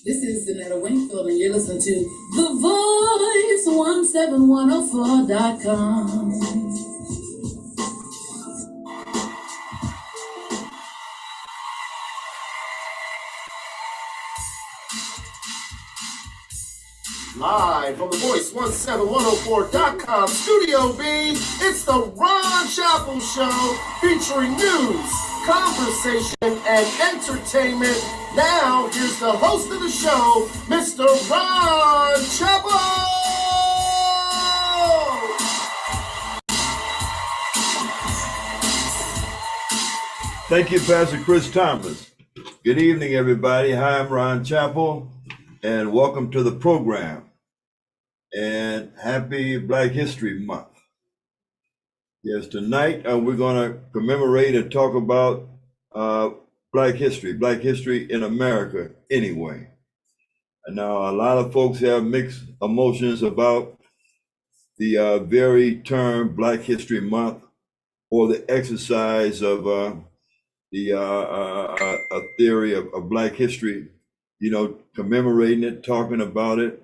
This is Zanetta Wingfield, and you're listening to The Voice 17104.com. Live from the Voice 17104.com Studio B, it's the Ron Chapel Show featuring news, conversation, and entertainment. Now, here's the host of the show, Mr. Ron Chapel! Thank you, Pastor Chris Thomas. Good evening, everybody. Hi, I'm Ron Chapel, and welcome to the program. And happy Black History Month. Yes, tonight we're going to commemorate and talk about Black history in America anyway. And now a lot of folks have mixed emotions about the very term Black History Month, or the exercise of a theory of Black history, commemorating it, talking about it.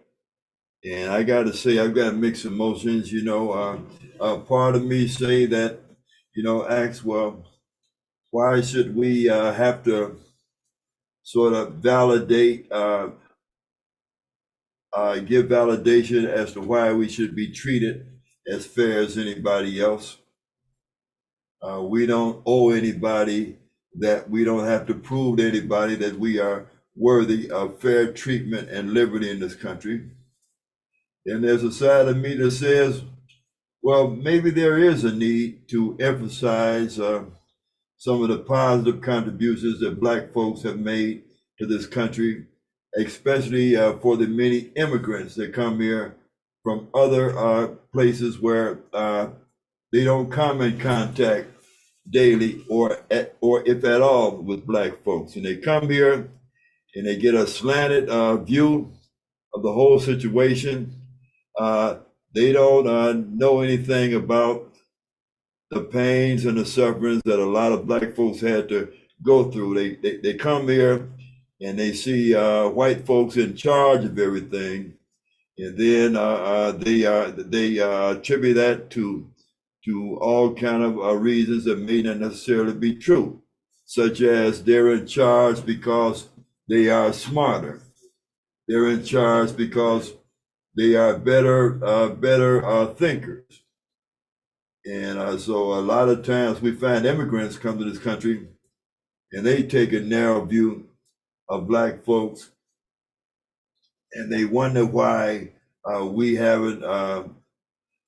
And I got to say, I've got mixed emotions. Part of me say that, asks, well, why should we have to sort of validate, give validation as to why we should be treated as fair as anybody else? We don't owe anybody that. We don't have to prove to anybody that we are worthy of fair treatment and liberty in this country. And there's a side of me that says, well, maybe there is a need to emphasize some of the positive contributions that Black folks have made to this country, especially for the many immigrants that come here from other places where they don't come in contact daily or if at all with Black folks. And they come here and they get a slanted view of the whole situation. They don't know anything about the pains and the sufferings that a lot of Black folks had to go through. They come here and they see white folks in charge of everything, and then they attribute that to all kind of reasons that may not necessarily be true, such as they're in charge because they are smarter. They're in charge because they are better thinkers. And so a lot of times we find immigrants come to this country and they take a narrow view of Black folks, and they wonder why we haven't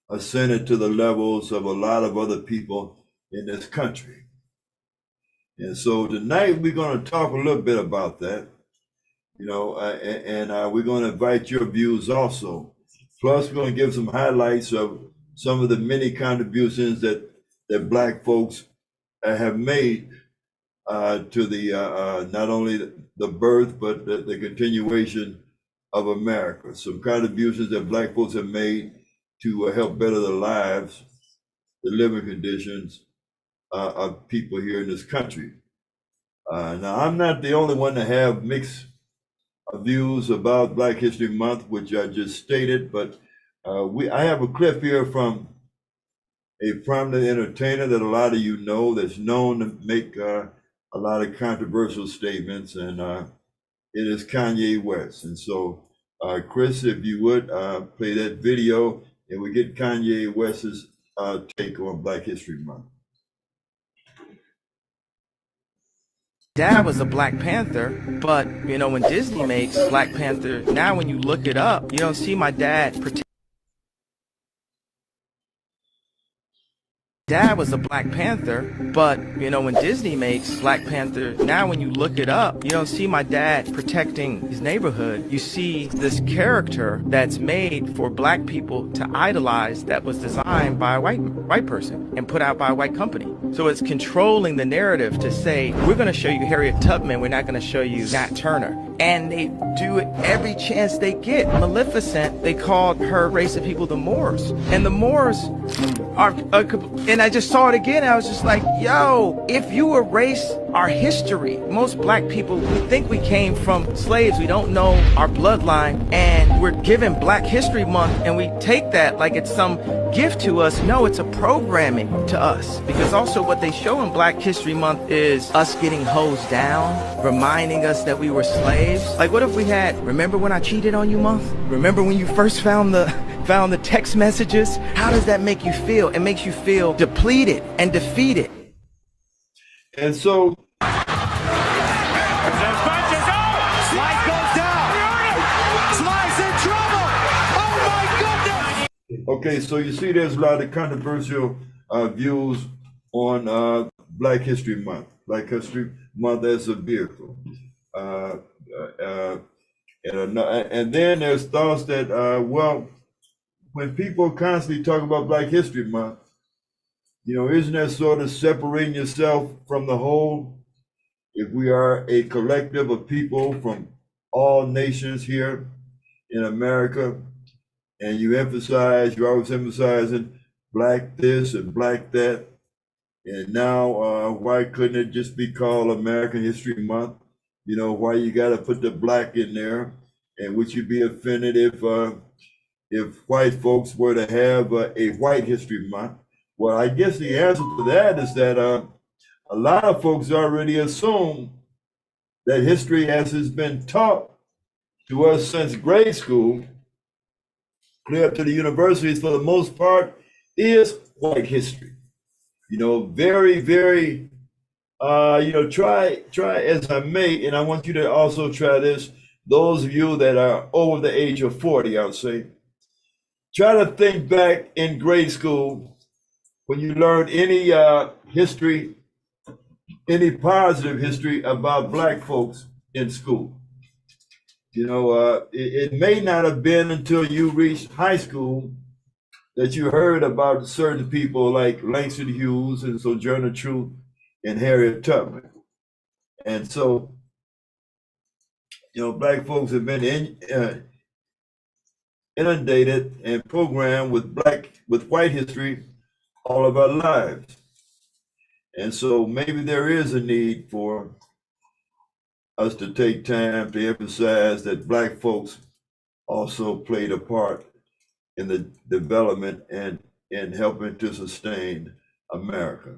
ascended to the levels of a lot of other people in this country. And so tonight we're going to talk a little bit about that. And we're going to invite your views also. Plus, we're going to give some highlights of some of the many contributions that Black folks have made to the not only the birth, but the continuation of America. Some contributions that Black folks have made to help better the lives, the living conditions of people here in this country. Now, I'm not the only one to have mixed views about Black History Month, which I just stated, but I have a clip here from a prominent entertainer that a lot of you know, that's known to make a lot of controversial statements, and it is Kanye West. And so, Chris, if you would play that video, and we get Kanye West's take on Black History Month. Dad was a Black Panther, but when Disney makes Black Panther, now when you look it up, you don't see my dad Dad was a Black Panther, but when Disney makes Black Panther, now when you look it up, you don't see my dad protecting his neighborhood. You see this character that's made for Black people to idolize, that was designed by a white person and put out by a white company. So it's controlling the narrative to say, we're going to show you Harriet Tubman, we're not going to show you Nat Turner. and they do it every chance they get. Maleficent, they called her race of people the Moors, and the Moors are, and I just saw it again. I was just like, yo, if you erase our history, most black people, we think we came from slaves. We don't know our bloodline, and we're given Black History Month, and we take that like it's some gift to us. No, it's a programming to us, because also what they show in Black History Month is us getting hosed down, reminding us that we were slaves. Like, what if we had, remember when I cheated on you month? Remember when you first found the text messages? How does that make you feel? It makes you feel depleted and defeated. And so okay, so you see there's a lot of controversial views on Black History Month. Black History Month as a vehicle. And then there's thoughts that, well, when people constantly talk about Black History Month, you know, isn't that sort of separating yourself from the whole? If we are a collective of people from all nations here in America, and you're always emphasizing Black this and Black that, and now why couldn't it just be called American History Month? You know, why you got to put the Black in there? And would you be offended if white folks were to have a White History Month? Well, I guess the answer to that is that a lot of folks already assume that history, as it's been taught to us since grade school, clear up to the universities for the most part, is white history. You know, very, very, try as I may, and I want you to also try this, those of you that are over the age of 40, I would say, try to think back in grade school when you learned any history, any positive history about Black folks in school. You know, it may not have been until you reached high school that you heard about certain people like Langston Hughes and Sojourner Truth and Harriet Tubman. And so, you know, Black folks have been inundated and programmed with white history all of our lives. And so maybe there is a need for us to take time to emphasize that Black folks also played a part in the development and in helping to sustain America.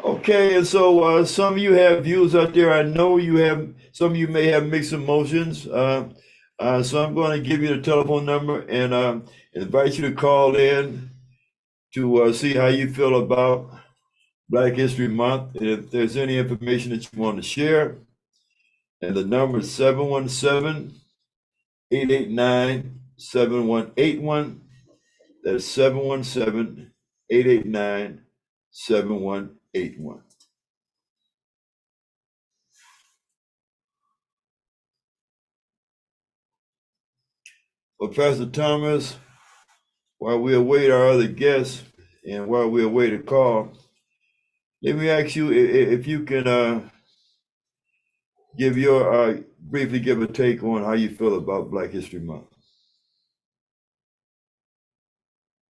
Okay, and so some of you have views out there. I know you have, some of you may have mixed emotions. So I'm going to give you the telephone number and invite you to call in to see how you feel about Black History Month. And if there's any information that you want to share, and the number is 717-889-7181. That's 717-889-7181. Well, Pastor Thomas, while we await our other guests and while we await a call, let me ask you if you can give your briefly give a take on how you feel about Black History Month.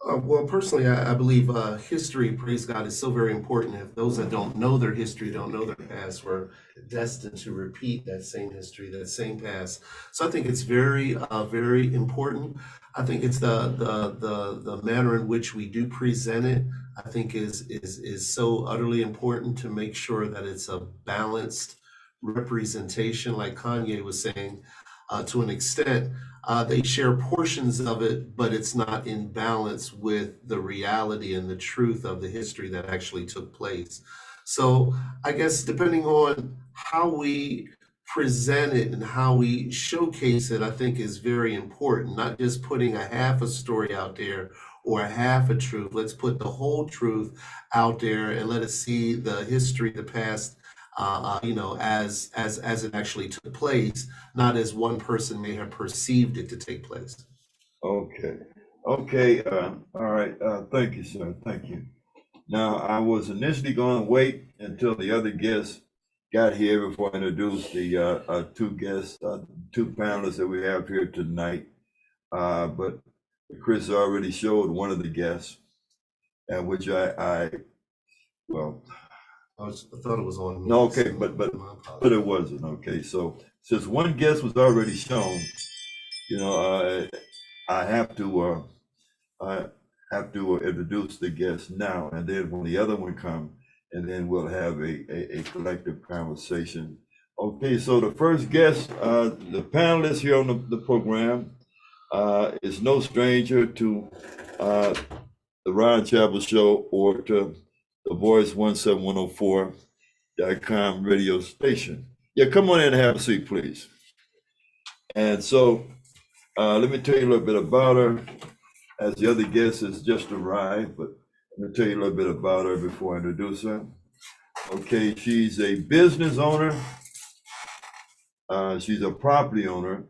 Well, personally, I believe history, praise God, is so very important. If those that don't know their history, don't know their past, were destined to repeat that same history, that same past. So I think it's very, very important. I think it's the manner in which we do present it, I think is so utterly important to make sure that it's a balanced representation, like Kanye was saying, to an extent. They share portions of it, but it's not in balance with the reality and the truth of the history that actually took place. So I guess depending on how we present it and how we showcase it, I think is very important. Not just putting a half a story out there or a half a truth. Let's put the whole truth out there and let us see the history, the past, as it actually took place, not as one person may have perceived it to take place. Okay. All right. Thank you, sir. Thank you. Now, I was initially going to wait until the other guests got here before I introduce the two guests, two panelists that we have here tonight. But Chris already showed one of the guests, and which well, I thought it was on. no, okay, but it wasn't. Okay, so since one guest was already shown, I have to introduce the guest now, and then when the other one comes, and then we'll have a collective conversation. Okay, so the first guest, the panelist here on the program, is no stranger to the Ron Chapel Show or to the Voice 17104.com radio station. Yeah, come on in and have a seat, please. And so let me tell you a little bit about her, as the other guest has just arrived, but let me tell you a little bit about her before I introduce her. Okay, she's a business owner. She's a property owner,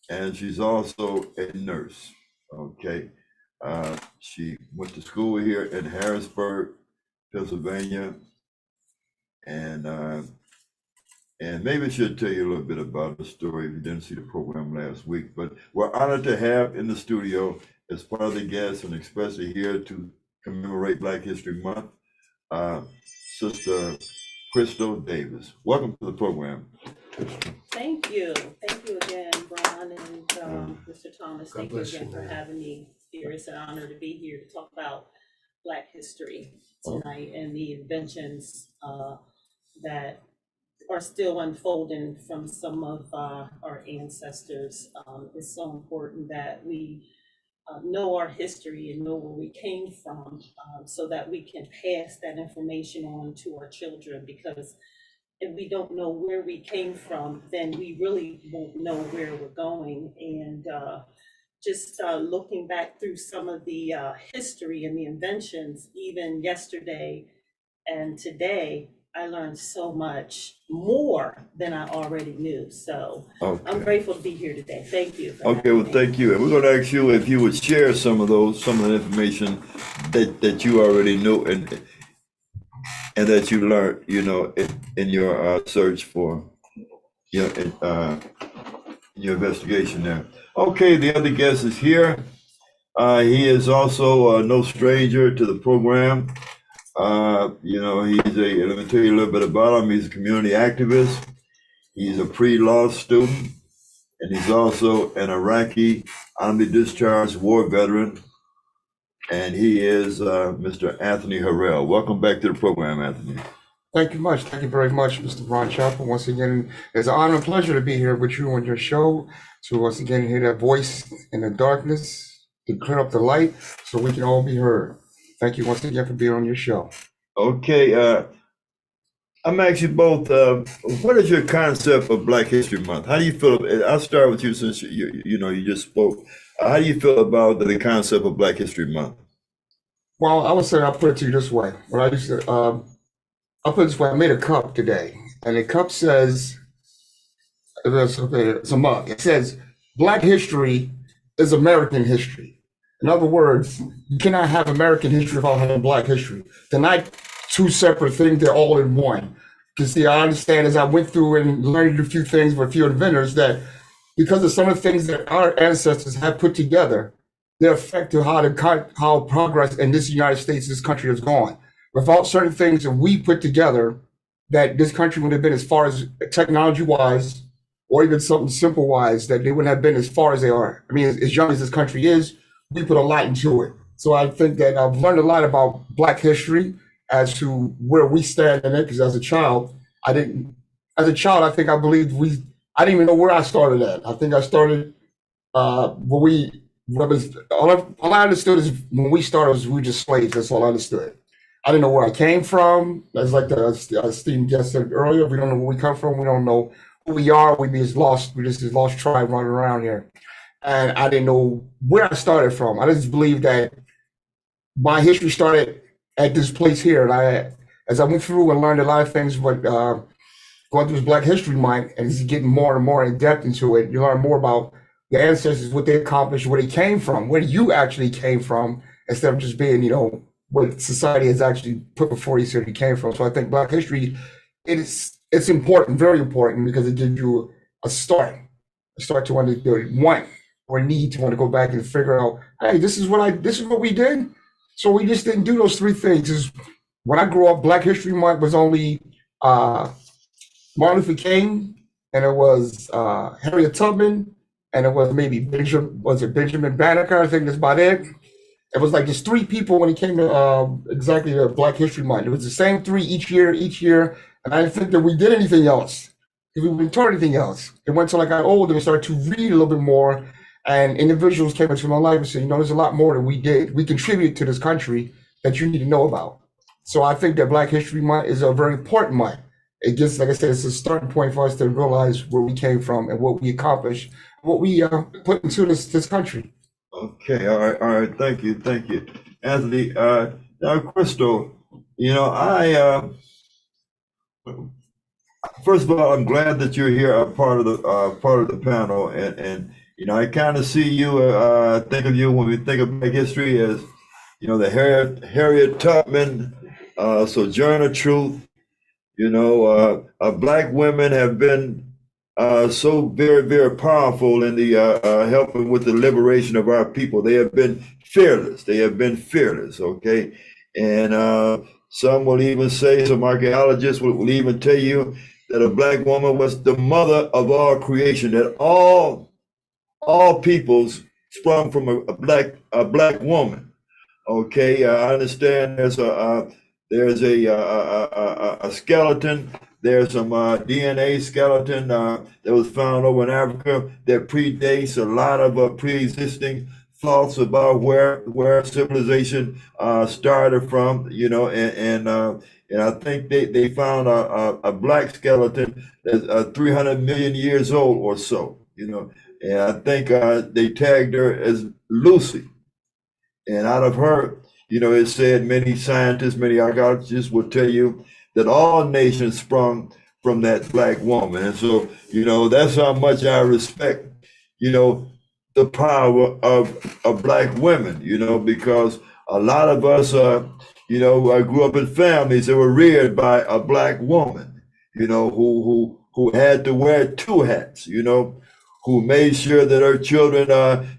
and she's also a nurse. Okay, she went to school here in Harrisburg, Pennsylvania, and maybe I should tell you a little bit about the story if you didn't see the program last week. But we're honored to have in the studio as part of the guests, and especially here to commemorate Black History Month, Sister Crystal Davis. Welcome to the program. Thank you. Thank you again, Ron and Mr. Thomas. Thank you again for having me here. It's an honor to be here to talk about Black history tonight and the inventions that are still unfolding from some of our ancestors. It's so important that we know our history and know where we came from, so that we can pass that information on to our children, because if we don't know where we came from, then we really won't know where we're going. And just looking back through some of the history and the inventions, even yesterday and today, I learned so much more than I already knew. So I'm grateful to be here today. Thank you. Okay, well, thank you. And we're going to ask you if you would share some of the information that you already knew and that you learned, in your search for, in your investigation there. Okay, the other guest is here. He is also no stranger to the program. Let me tell you a little bit about him. He's a community activist. He's a pre-law student, and he's also an Iraqi Army discharged war veteran. And he is Mr. Anthony Harrell. Welcome back to the program, Anthony. Thank you much. Thank you very much, Mr. Ron Chapel. Once again, it's an honor and pleasure to be here with you on your show, to once again hear that voice in the darkness, to clear up the light so we can all be heard. Thank you once again for being on your show. Okay, I'm asking you both, what is your concept of Black History Month? How do you feel? I'll start with you since you just spoke. How do you feel about the concept of Black History Month? Well, I would say I'll put it to you this way. When I used to, I'll put it this way. I made a cup today, and the cup says, it's a mug. It says, Black history is American history. In other words, you cannot have American history without having Black history. They're not two separate things, they're all in one. Because see, I understand as I went through and learned a few things with a few inventors that because of some of the things that our ancestors have put together, they affect how progress in this United States, this country has gone. Without certain things that we put together, that this country would have been as far as technology-wise, or even something simple-wise, that they wouldn't have been as far as they are. I mean, as young as this country is, we put a lot into it. So I think that I've learned a lot about Black history as to where we stand in it, because as a child, I think I believed I didn't even know where I started at. I think I started all I understood is when we started, we were just slaves. That's all I understood. I didn't know where I came from. That's like the esteemed guest said earlier. We don't know where we come from. We don't know who we are. We're just this lost tribe running around here. And I didn't know where I started from. I just believed that my history started at this place here. And as I went through and learned a lot of things, going through this Black History Month, and just getting more and more in depth into it, you learn more about the ancestors, what they accomplished, where they came from, where you actually came from, instead of just being, what society has actually put before you, so you came from. So I think Black history it's important, very important, because it gives you a start to want or need to want to go back and figure out, hey, this is what we did. So we just didn't do those three things. Is when I grew up, Black History Month was only Martin Luther King, and it was Harriet Tubman, and it was maybe Benjamin Banneker. I think that's about it. It was like just three people when it came to exactly the Black History Month. It was the same three each year, and I didn't think that we did anything else. We didn't taught anything else. It went till I got older and started to read a little bit more, and individuals came into my life and said, there's a lot more than we did. We contribute to this country that you need to know about. So I think that Black History Month is a very important month. It just, like I said, it's a starting point for us to realize where we came from and what we accomplished, what we put into this country. Okay, all right, thank you, Anthony. Now, Crystal, I first of all, I'm glad that you're here, part of the panel, and I kind of see you, think of you when we think of Black history as, the Harriet Tubman, Sojourner Truth. Black women have been so very, very powerful in the helping with the liberation of our people. They have been fearless. Okay, and some will even say, some archaeologists will even tell you that a Black woman was the mother of all creation. That all peoples sprung from a black woman. Okay, I understand there's a skeleton. There's some DNA skeleton that was found over in Africa that predates a lot of pre-existing thoughts about where civilization started from. And I think they found a black skeleton that's 300 million years old or so. And I think they tagged her as Lucy. And out of her, it said many scientists, many archaeologists will tell you that all nations sprung from that black woman. And so, that's how much I respect, the power of black women, because a lot of us, I grew up in families that were reared by a black woman, who had to wear two hats, who made sure that her children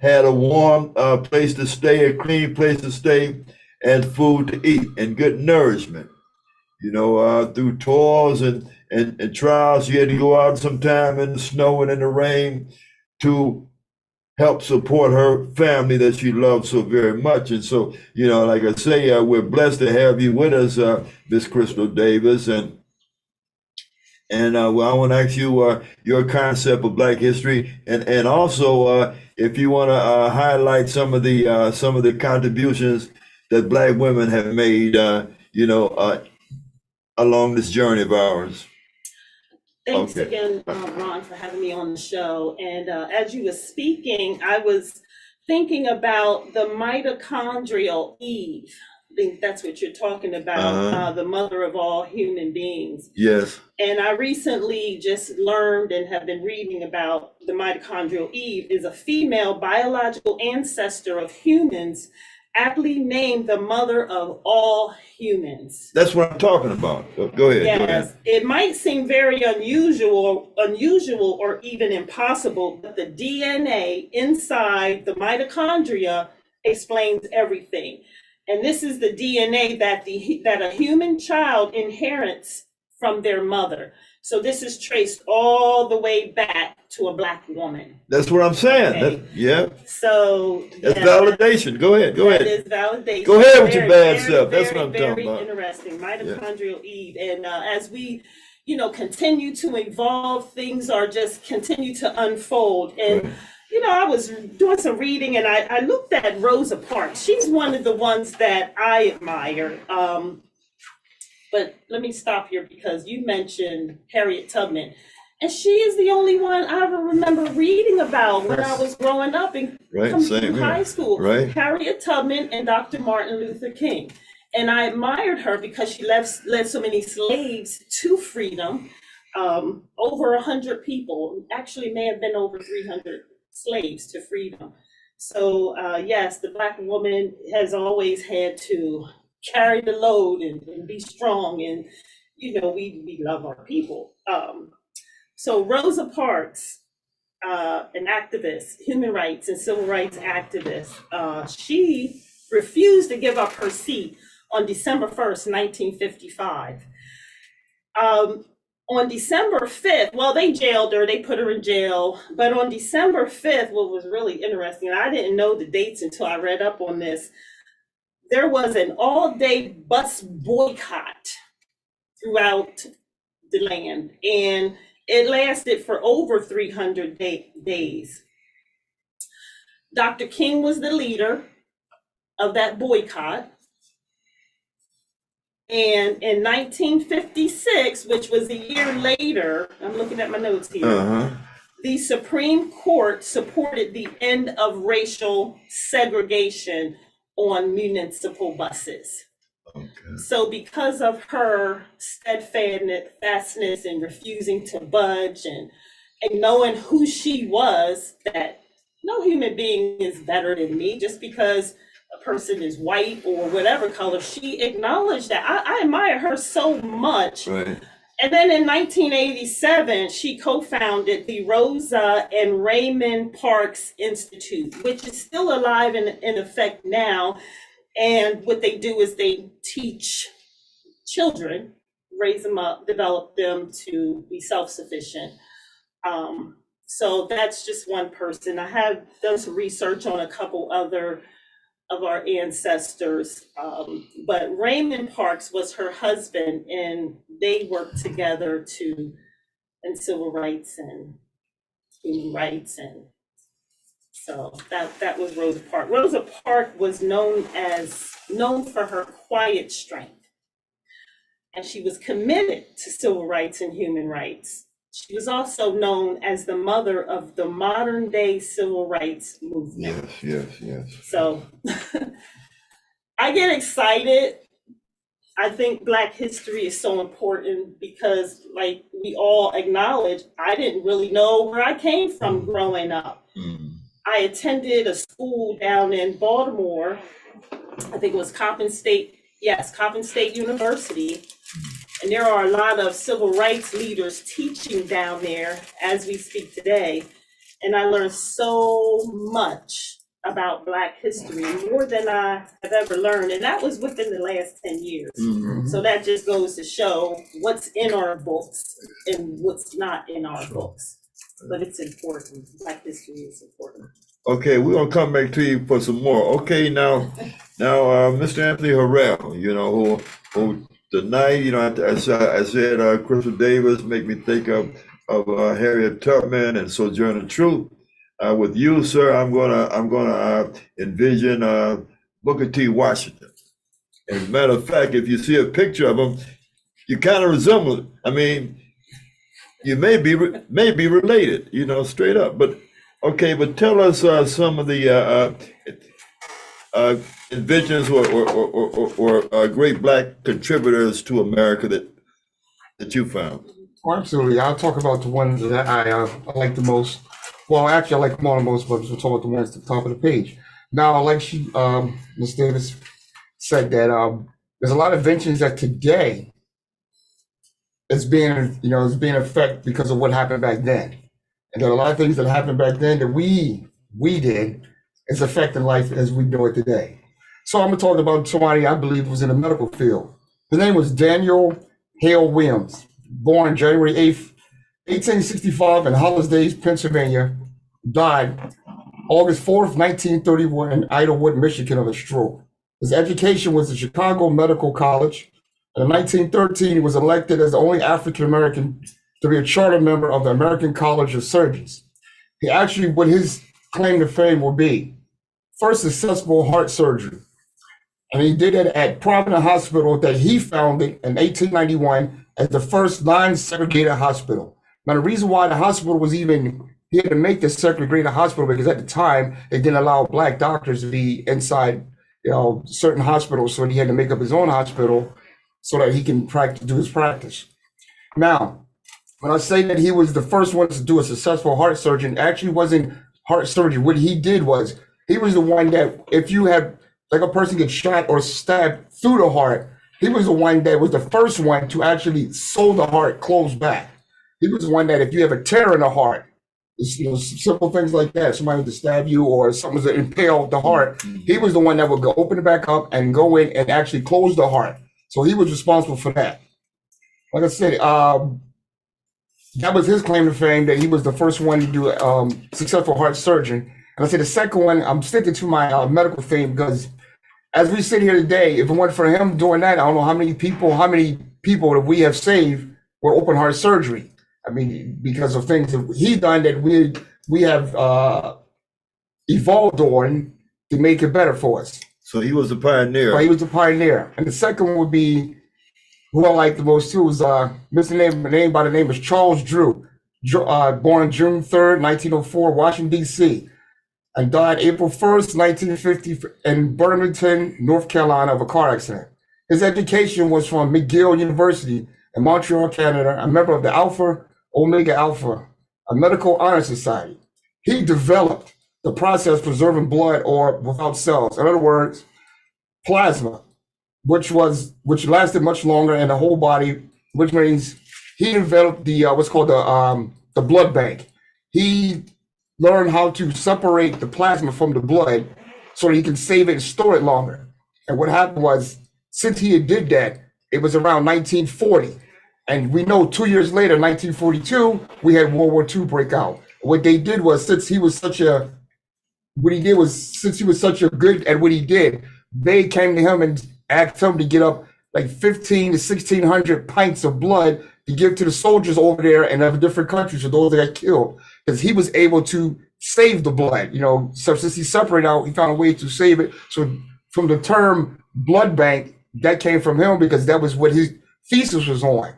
had a warm place to stay, a clean place to stay, and food to eat, and good nourishment. Through toils and trials, she had to go out sometime in the snow and in the rain to help support her family that she loved so very much. And so, like I say, we're blessed to have you with us, Miss Crystal Davis, and I want to ask you your concept of Black history, and also if you want to highlight some of the contributions that Black women have made, along this journey of ours. Thanks again, Ron, for having me on the show. And as you were speaking, I was thinking about the mitochondrial Eve. I think that's what you're talking about, the mother of all human beings. Yes. And I recently just learned and have been reading about the mitochondrial Eve is a female biological ancestor of humans, aptly named the mother of all humans. That's what I'm talking about. Go ahead. Yes, go ahead. It might seem very unusual or even impossible, but the DNA inside the mitochondria explains everything. And this is the DNA that a human child inherits from their mother. So this is traced all the way back to a Black woman. That's what I'm saying. Okay. Yeah. So that's validation. Go ahead. That is validation. Go ahead with your bad stuff. That's what I'm talking about. Very interesting. Mitochondrial Eve. And as we, continue to evolve, things are just continue to unfold. And I was doing some reading and I looked at Rosa Parks. She's one of the ones that I admire. But let me stop here because you mentioned Harriet Tubman. And she is the only one I ever remember reading about when I was growing up and coming through high school. Right. Harriet Tubman and Dr. Martin Luther King. And I admired her because she led so many slaves to freedom. Over 100 people, actually may have been over 300 slaves to freedom. So yes, the Black woman has always had to carry the load and be strong and we love our people. So Rosa Parks, an activist, human rights and civil rights activist, she refused to give up her seat on December 1st, 1955. On December 5th, well, they jailed her, they put her in jail, but on December 5th, what was really interesting, and I didn't know the dates until I read up on this, there was an all-day bus boycott throughout the land, and it lasted for over 300 days. Dr. King was the leader of that boycott. And in 1956, which was a year later, I'm looking at my notes here, the Supreme Court supported the end of racial segregation on municipal buses. Okay. So because of her steadfastness and refusing to budge and knowing who she was, that no human being is better than me just because a person is white or whatever color, she acknowledged that. I admire her so much. Right. And then in 1987, she co-founded the Rosa and Raymond Parks Institute, which is still alive and in effect now. And what they do is they teach children, raise them up, develop them to be self-sufficient. So that's just one person. I have done some research on a couple other of our ancestors, but Raymond Parks was her husband, and they worked together in civil rights and human rights, and so that was Rosa Parks. Rosa Parks was known for her quiet strength, and she was committed to civil rights and human rights. She was also known as the mother of the modern day civil rights movement. Yes. So I get excited. I think Black history is so important because, like we all acknowledge, I didn't really know where I came from growing up. I attended a school down in Baltimore. I think it was Coppin State University. And there are a lot of civil rights leaders teaching down there as we speak today. And I learned so much about Black history, more than I have ever learned. And that was within the last 10 years. So that just goes to show what's in our books and what's not in our books. But it's important. Black history is important. Okay, we're gonna come back to you for some more. Okay, now, Mr. Anthony Harrell, who tonight, I said Crystal Davis make me think of Harriet Tubman and Sojourner Truth. With you, sir, I'm gonna envision Booker T. Washington. As a matter of fact, if you see a picture of him, you kind of resemble it. I mean, you may be related, straight up. But okay, but tell us some of the inventions or great Black contributors to America that you found. Oh, absolutely. I'll talk about the ones that I like the most. Well, actually, I like them all the most, but we'll talk about the ones at the top of the page. Now, like Ms. Davis said, that there's a lot of inventions that today is being affected because of what happened back then. And there are a lot of things that happened back then that we did is affecting life as we know it today. So I'm going to talk about somebody I believe was in the medical field. His name was Daniel Hale Williams, born January 8th, 1865 in Hollidays, Pennsylvania, died August 4th, 1931 in Idlewood, Michigan of a stroke. His education was at Chicago Medical College. In 1913, he was elected as the only African-American to be a charter member of the American College of Surgeons. He actually, what his claim to fame will be, first successful heart surgery. And he did it at Providence Hospital that he founded in 1891 as the first non-segregated hospital. Now, the reason why the hospital was he had to make this segregated hospital because at the time, they didn't allow Black doctors to be inside, certain hospitals. So he had to make up his own hospital so that he can do his practice. Now, when I say that he was the first one to do a successful heart surgery, it actually wasn't heart surgery. What he did was, he was the one that if you had, like a person gets shot or stabbed through the heart, He was the one that was the first one to actually sew the heart closed back. He was the one that if you have a tear in the heart, it's, simple things like that, somebody would stab you or something was impale the heart, he was the one that would go open it back up and go in and actually close the heart. So he was responsible for that. Like I said, that was his claim to fame, that he was the first one to do successful heart surgery. And I said the second one, I'm sticking to my medical theme because as we sit here today, if it weren't for him doing that, I don't know how many people that we have saved with open heart surgery. I mean, because of things that he done that we have evolved on to make it better for us. So he was a pioneer. But he was a pioneer. And the second one would be, who I like the most too, was name by the name is Charles Drew, born June 3rd, 1904, Washington, D.C., and died April 1st, 1950 in Burlington, North Carolina, of a car accident. His education was from McGill University in Montreal, Canada, a member of the Alpha Omega Alpha, a medical honor society. He developed the process preserving blood or without cells. In other words, plasma, which lasted much longer in the whole body, which means he developed the what's called the blood bank. He learned how to separate the plasma from the blood so that he can save it and store it longer. And what happened was, since he did that, it was around 1940. And we know 2 years later, 1942, we had World War II break out. What they did was, since he was such a good at what he did, they came to him and asked him to get up like 15 to 1,600 pints of blood to give to the soldiers over there in other different countries for those that got killed. Because he was able to save the blood, so since he separated out, he found a way to save it. So from the term blood bank, that came from him because that was what his thesis was on.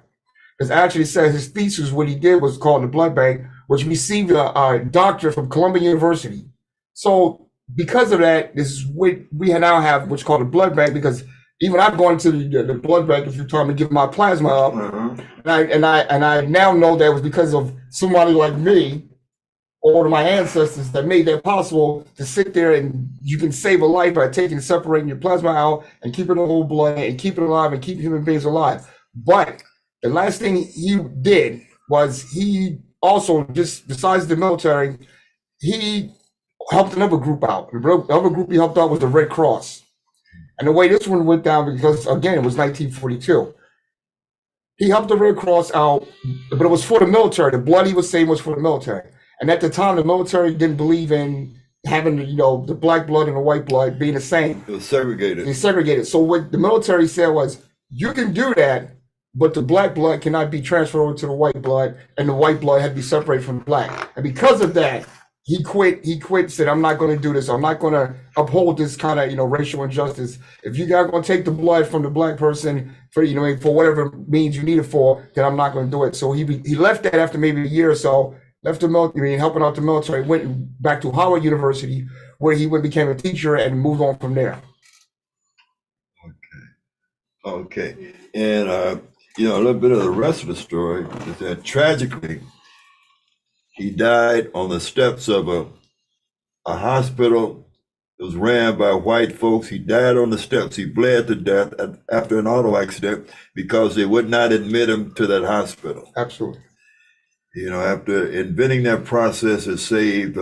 Because actually said his thesis, what he did was called the blood bank, which received a doctorate from Columbia University. So because of that, this is what we now have, what's called a blood bank, because even I've gone to the blood bank a few times to give my plasma up. And I now know that it was because of somebody like me or my ancestors that made that possible to sit there and you can save a life by separating your plasma out and keeping the whole blood and keep it alive and keep human beings alive. But the last thing he did was he also, just besides the military, he helped another group out. The other group he helped out was the Red Cross. And the way this one went down, because again, it was 1942. He helped the Red Cross out, but it was for the military. The blood he was saying was for the military. And at the time, the military didn't believe in having, the black blood and the white blood being the same. It was segregated. They segregated. So what the military said was, you can do that, but the black blood cannot be transferred over to the white blood, and the white blood had to be separated from the black. And because of that, he quit, said, I'm not going to do this. I'm not going to uphold this kind of, racial injustice. If you guys going to take the blood from the black person for, for whatever means you need it for, then I'm not going to do it. So he left that after maybe a year or so, left the military, helping out the military, went back to Howard University, where he became a teacher and moved on from there. Okay. And, a little bit of the rest of the story is that tragically, he died on the steps of a hospital. It was ran by white folks. He died on the steps. He bled to death after an auto accident because they would not admit him to that hospital. Absolutely. After inventing that process, it saved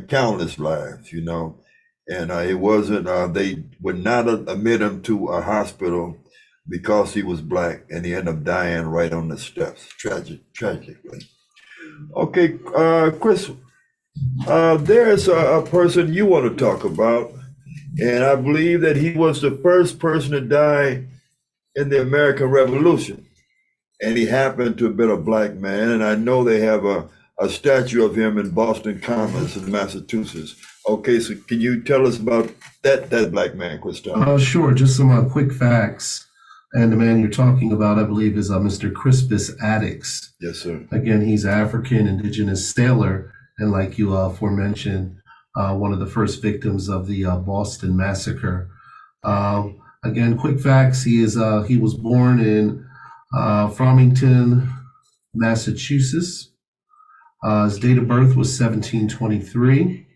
countless lives, and it wasn't, they would not admit him to a hospital because he was black, and he ended up dying right on the steps, tragically. Okay, Chris, there's a person you want to talk about, and I believe that he was the first person to die in the American Revolution, and he happened to have been a black man, and I know they have a statue of him in Boston Commons in Massachusetts. Okay, so can you tell us about that black man, Chris Thomas? Sure, just some quick facts. And the man you're talking about, I believe, is Mr. Crispus Attucks. Yes, sir. Again, he's an African indigenous sailor, and like you aforementioned, one of the first victims of the Boston Massacre. Again, quick facts: he was born in Farmington, Massachusetts. His date of birth was 1723.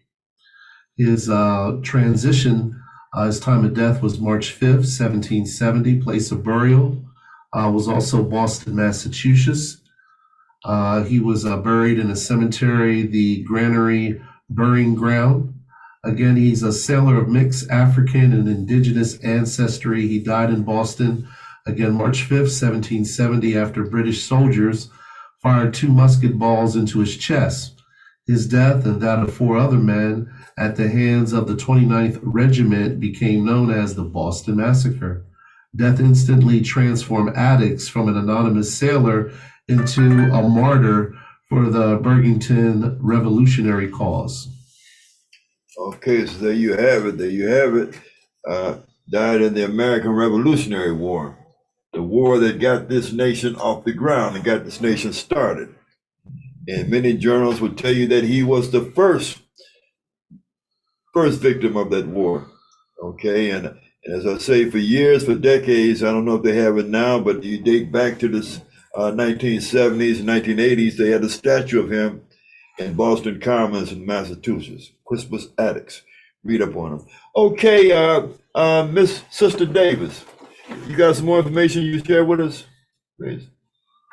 His transition His time of death was March 5th, 1770. Place of burial was also Boston, Massachusetts. He was buried in a cemetery, the Granary Burying Ground. Again, he's a sailor of mixed African and indigenous ancestry. He died in Boston, again, March 5th, 1770, after British soldiers fired 2 musket balls into his chest. His death and that of 4 other men at the hands of the 29th Regiment became known as the Boston Massacre. Death instantly transformed Attucks from an anonymous sailor into a martyr for the Burlington revolutionary cause. Okay, so there you have it. There you have it. Died in the American Revolutionary War, the war that got this nation off the ground and got this nation started. And many journals would tell you that he was the first victim of that war. Okay, and as I say, for years, for decades, I don't know if they have it now, but you date back to the 1970s and 1980s, they had a statue of him in Boston Commons in Massachusetts. Crispus Attucks. Read up on him. Okay, Miss Sister Davis, you got some more information you share with us? Please.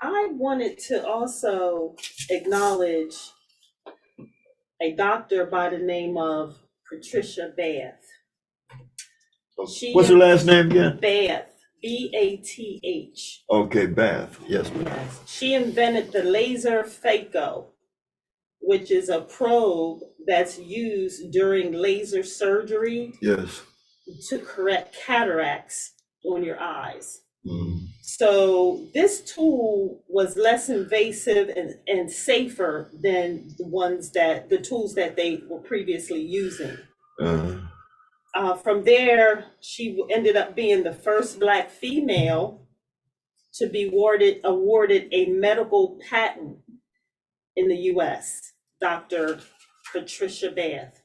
I wanted to also acknowledge a doctor by the name of Patricia Bath. What's her last name again? Bath, B-A-T-H. Okay, Bath. Yes, ma'am. Yes. She invented the laser phaco, which is a probe that's used during laser surgery Yes. to correct cataracts on your eyes. Mm. So this tool was less invasive and safer than the tools that they were previously using. From there, she ended up being the first Black female to be awarded a medical patent in the U.S. Dr. Patricia Bath.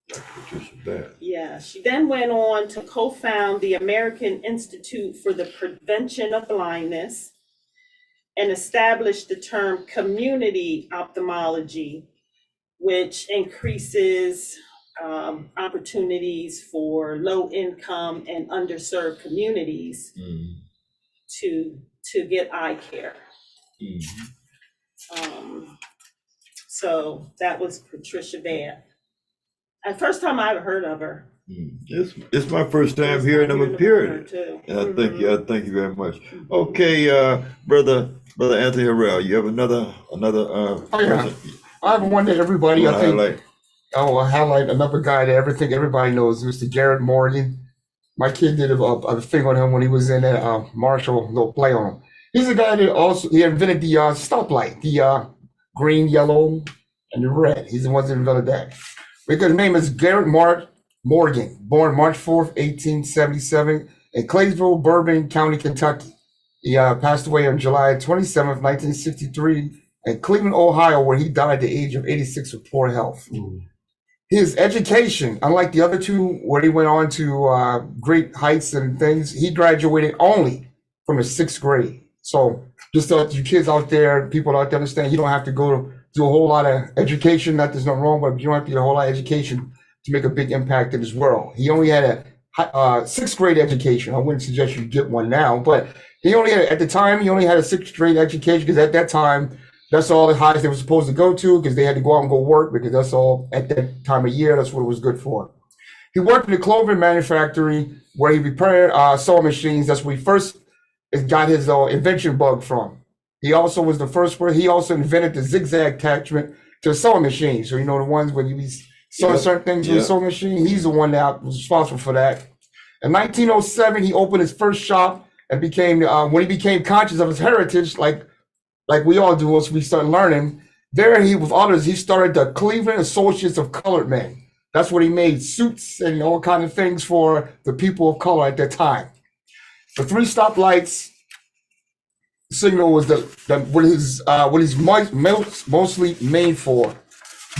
Patricia Bath. Yeah, she then went on to co-found the American Institute for the Prevention of Blindness and established the term community ophthalmology, which increases opportunities for low-income and underserved communities to get eye care. So that was Patricia Bath. The first time I ever heard of her. It's my first time hearing of a period. And I thank you. I thank you very much. Okay, brother Anthony Harrell, you have another person? I have one that everybody, I think, highlight. I'll highlight another guy that everybody knows, Mr. Garrett Morgan. My kid did a thing on him when he was in that Marshall little play on him. He's a guy that also, he invented the stoplight, the green, yellow, and the red. He's the one that invented that. Because his name is Garrett Morgan, born March 4th, 1877, in Claysville, Bourbon County, Kentucky. He passed away on July 27th, 1963, in Cleveland, Ohio, where he died at the age of 86 with poor health. His education, unlike the other two, where he went on to great heights and things, he graduated only from the 6th grade. So just so you kids out there, people out there understand, you don't have to go do a whole lot of education. Not there's nothing wrong, but you don't have to get a whole lot of education to make a big impact in this world. He only had a 6th grade education. I wouldn't suggest you get one now, but he only had, at the time, he only had a 6th grade education because at that time, that's all the highs they were supposed to go to because they had to go out and go work because that's all at that time of year, that's what it was good for. He worked in the clothing manufactory where he repaired sewing machines. That's where he first got his invention bug from. He also was the first one. He also invented the zigzag attachment to a sewing machine. So, you know, the ones when you be sewing certain things with a sewing machine, he's the one that was responsible for that. In 1907, he opened his first shop and became, when he became conscious of his heritage, like we all do once we start learning, there he, with others, he started the Cleveland Associates of Colored Men. That's what he made suits and all kind of things for the people of color at that time. The 3 stoplights signal was what he's mostly made for,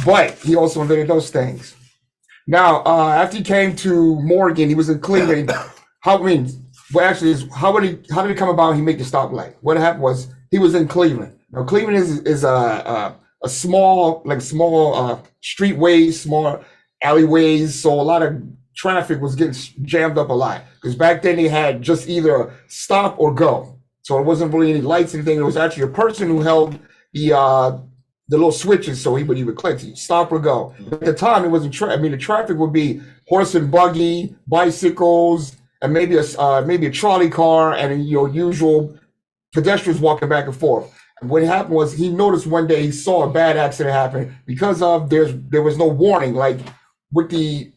but he also invented those things. Now, after he came to Morgan, he was in Cleveland. How did it come about? He made the stoplight. What happened was he was in Cleveland. Now, Cleveland is a small streetways, small alleyways. So a lot of traffic was getting jammed up a lot. Because back then they had just either stop or go. So it wasn't really any lights, anything. It was actually a person who held the little switches, so he would click stop or go. At the time, it wasn't. The traffic would be horse and buggy, bicycles, and maybe a trolley car, and your usual pedestrians walking back and forth. And what happened was he noticed one day he saw a bad accident happen because of there was no warning, like with the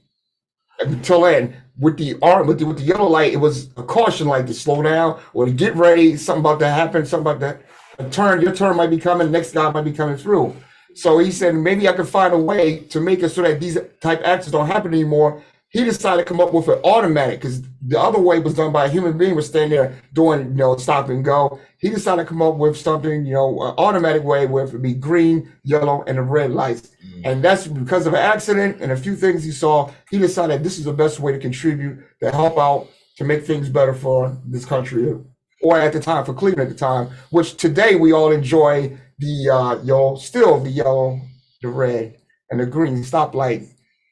until then. With the yellow light, it was a caution light to slow down or to get ready. Something about to happen. Something about that. Your turn might be coming. The next guy might be coming through. So he said maybe I could find a way to make it so that these type accidents don't happen anymore. He decided to come up with an automatic because the other way was done by a human being was standing there doing stop and go. He decided to come up with something an automatic way where it would be green, yellow, and the red lights. And that's because of an accident and a few things he saw. He decided this is the best way to contribute, to help out, to make things better for this country, or at the time for Cleveland at the time, which today we all enjoy still the yellow, the red, and the green stoplight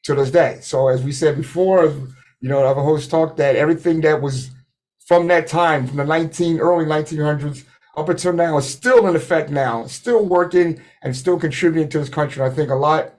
to this day. So as we said before, the other host talked that everything that was from that time, from the early 1900s up until now, is still in effect now, still working and still contributing to this country. And I think a lot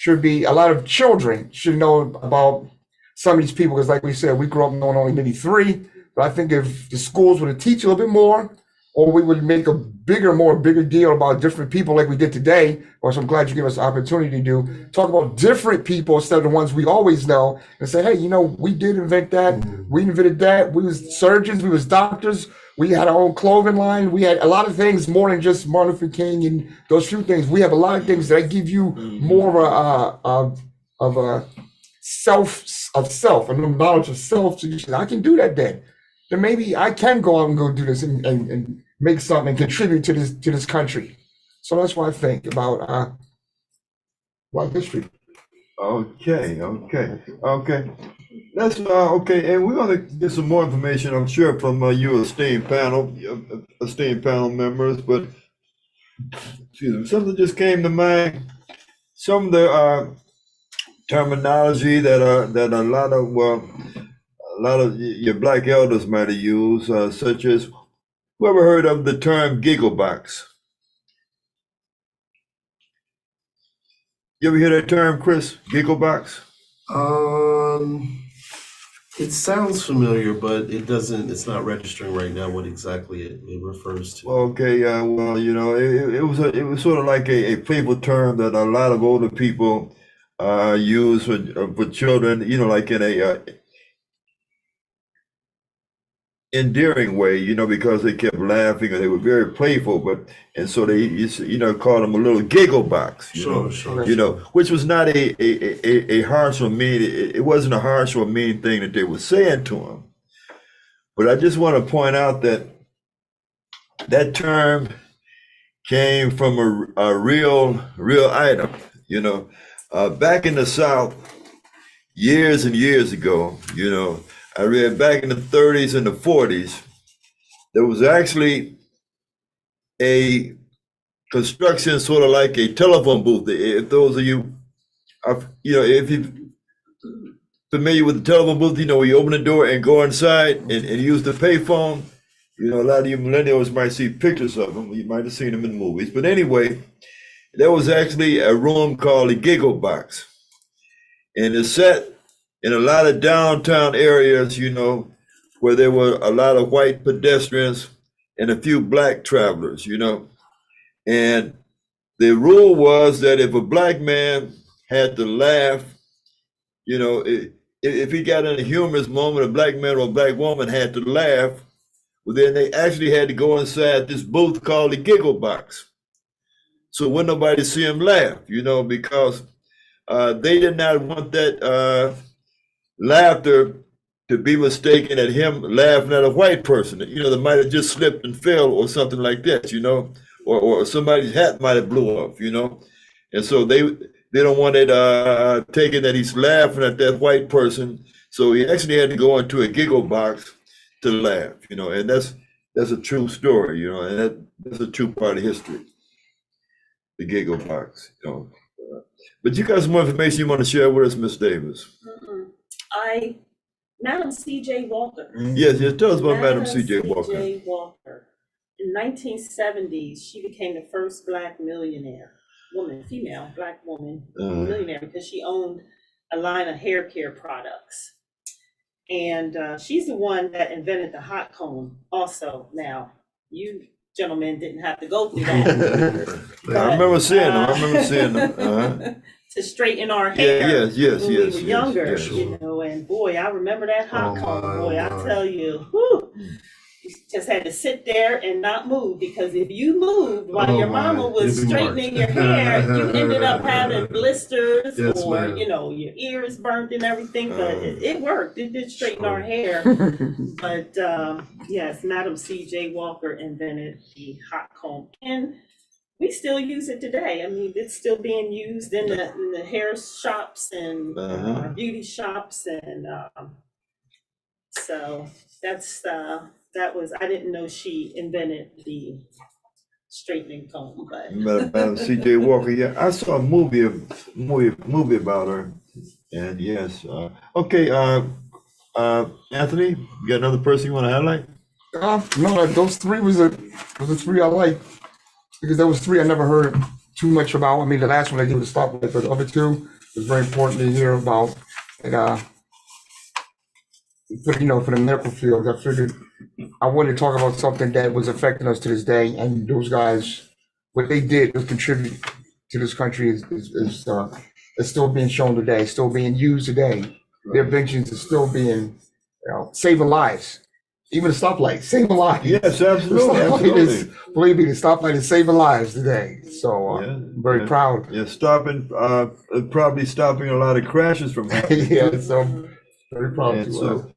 of children should know about some of these people, because like we said, we grew up knowing only maybe three. But I think if the schools were to teach a little bit more, or we would make a bigger deal about different people like we did today, which I'm glad you gave us the opportunity to do, talk about different people instead of the ones we always know, and say, hey, we did invent that, we invented that, we was surgeons, we was doctors, we had our own clothing line, we had a lot of things more than just Martin Luther King and those few things. We have a lot of things that give you more of a self, a knowledge of self, so you say, I can do that then maybe I can go out and go do this and make something and contribute to this country. So that's what I think about history. Okay. That's okay. And we're gonna get some more information, I'm sure, from you esteemed panel members. But excuse me, something just came to mind. Some of the terminology that a lot of your black elders might have used, such as, who ever heard of the term giggle box? You ever hear that term, Chris? Giggle box? It sounds familiar, but it's not registering right now what exactly it refers to. Okay, well, it was sort of like a playful term that a lot of older people use for children, like in a endearing way, because they kept laughing and they were very playful, and so they called them a little giggle box, Sure. which was not a harsh or mean, it wasn't a harsh or mean thing that they were saying to them. But I just want to point out that term came from a real item, back in the South years and years ago, I read back in the 30s and the 40s, there was actually a construction sort of like a telephone booth. If those of you, if you're familiar with the telephone booth, where you open the door and go inside and use the payphone. A lot of you millennials might see pictures of them. You might have seen them in movies. But anyway, there was actually a room called the Giggle Box. And it's set in a lot of downtown areas, where there were a lot of white pedestrians and a few black travelers, and the rule was that if a black man had to laugh, if he got in a humorous moment, a black man or a black woman had to laugh, well, then they actually had to go inside this booth called the Giggle Box. So wouldn't nobody see him laugh, because they did not want that laughter to be mistaken at him laughing at a white person, that might have just slipped and fell or something like that, or somebody's hat might have blew off, and so they don't want it taken that he's laughing at that white person. So he actually had to go into a giggle box to laugh, and that's a true story, and that's a true part of history, the giggle box, But you got some more information you want to share with us, Ms. Davis? Madam C.J. Walker. Yes, yes. Tell us about Madam C.J. Walker. C.J. Walker. In 1970s, she became the first Black millionaire woman, female Black woman millionaire, because she owned a line of hair care products. And she's the one that invented the hot comb also. Now, you gentlemen didn't have to go through that. I remember seeing them. Uh-huh. To straighten our hair Yes, when we were younger, yes. you know, and boy, I remember that hot comb, my boy, I Lord. tell you, whew, you just had to sit there and not move, because if you moved while Oh your my, mama was you'd be straightening your marked. hair, you ended up having blisters Yes, or, ma'am. you know, your ears burnt and everything, but it worked, it did straighten our hair. But yes, Madam C.J. Walker invented the hot comb, and we still use it today. I mean, it's still being used in the hair shops and beauty shops, and so that was, I didn't know she invented the straightening comb, but Madam C.J. Walker. Yeah, I saw a movie about her, and yes. Okay, Anthony, you got another person you want to highlight? No, those three was the three I like, because there was three I never heard too much about. I mean, the last one I gave a stop with, but the other two was very important to hear about. And you know, for the medical field, I figured I wanted to talk about something that was affecting us to this day, and those guys, what they did to contribute to this country is still being shown today, still being used today. Their inventions are still being, you know, saving lives. Even the stoplight, saving lives. Yes, The absolutely, stoplight is, absolutely. believe me, the stoplight is saving lives today. So I'm very proud. Yeah, probably stopping a lot of crashes from happening. Yeah, so very proud And to so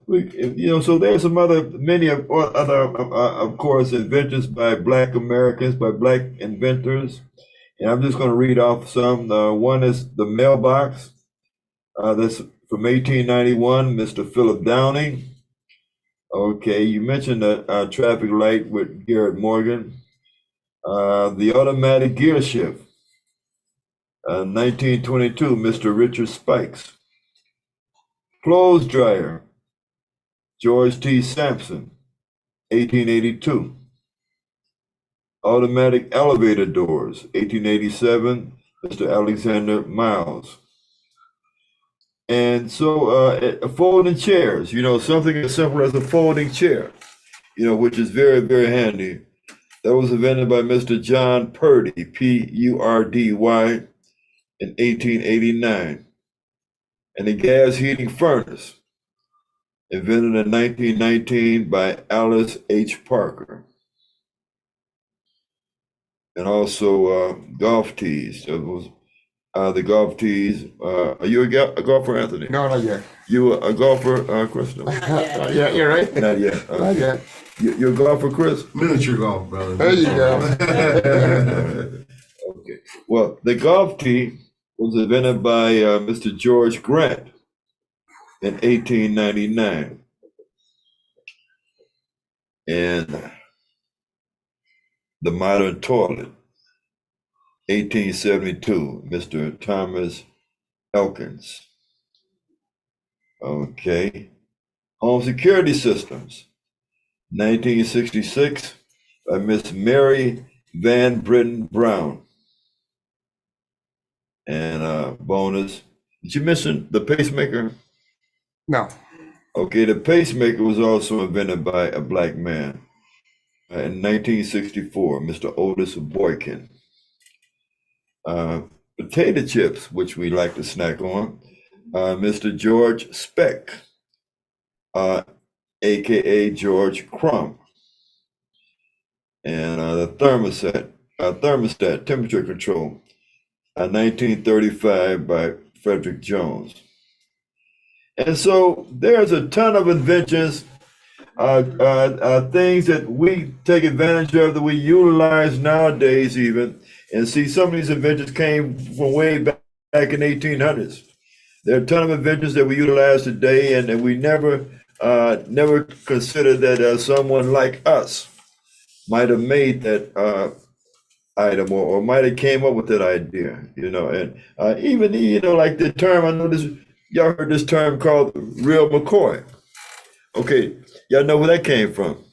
so there's many other, of course, inventions by Black Americans, by Black inventors, and I'm just going to read off some. One is the mailbox. That's from 1891, Mr. Philip Downing. Okay, you mentioned the traffic light with Garrett Morgan. The automatic gear shift, 1922, Mr. Richard Spikes. Clothes dryer, George T. Sampson, 1882. Automatic elevator doors, 1887, Mr. Alexander Miles. And so folding chairs, you know, something as simple as a folding chair, you know, which is very, very handy. That was invented by Mr. John Purdy, Purdy, in 1889. And the gas heating furnace, invented in 1919 by Alice H. Parker. And also golf tees. That was the golf tees. Are you a golfer, Anthony? No, not yet. You a golfer, Crystal? Yeah, you're right. Not yet. Not yet. You're a golfer, Chris? Miniature golf, brother. There you go. Okay. Well, the golf tee was invented by Mr. George Grant in 1899. And the modern toilet, 1872, Mr. Thomas Elkins. Okay. Home security systems, 1966, by Miss Mary Van Britten Brown. And bonus, did you mention the pacemaker? No. Okay, the pacemaker was also invented by a Black man in 1964, Mr. Otis Boykin. Potato chips, which we like to snack on, Mr. George Speck, aka George Crumb. And the thermostat, temperature control, 1935 by Frederick Jones. And so there's a ton of inventions, things that we take advantage of, that we utilize nowadays even. And see, some of these inventions came from way back in 1800s. There are a ton of inventions that we utilize today, and we never considered that someone like us might have made that item or might have came up with that idea, you know. And even, you know, like the term, I know this y'all heard this term called real McCoy. Okay, y'all know where that came from.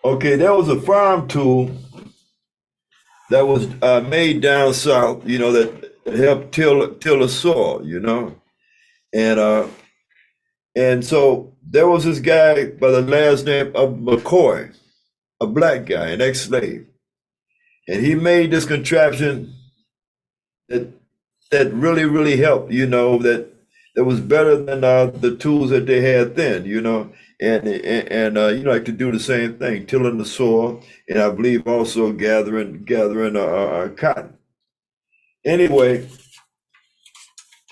Okay, that was a farm tool that was made down south, that helped till the soil, and so there was this guy by the last name of McCoy, a black guy, an ex-slave, and he made this contraption that really, really helped, that was better than the tools that they had then, and like to do the same thing, tilling the soil, and I believe also gathering cotton. Anyway,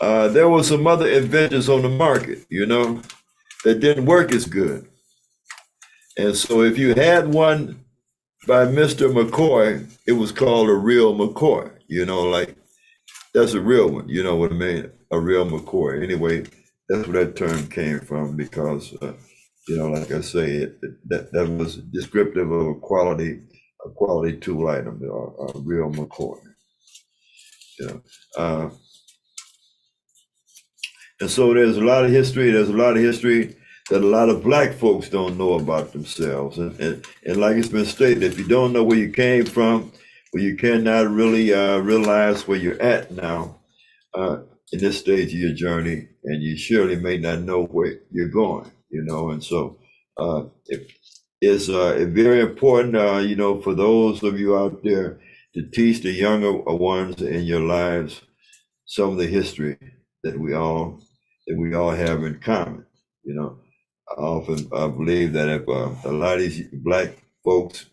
there was some other inventions on the market, that didn't work as good. And so if you had one by Mr. McCoy, it was called a real McCoy, like that's a real one, you know what I mean? A real McCoy. Anyway, that's where that term came from because, like I say, that was descriptive of a quality tool item, a real McCoy. And so there's a lot of history. There's a lot of history that a lot of black folks don't know about themselves. And like it's been stated, if you don't know where you came from, well, you cannot really realize where you're at now in this stage of your journey, and you surely may not know where you're going, and so it's very important, for those of you out there to teach the younger ones in your lives some of the history that we all have in common. I often believe that if a lot of these black folks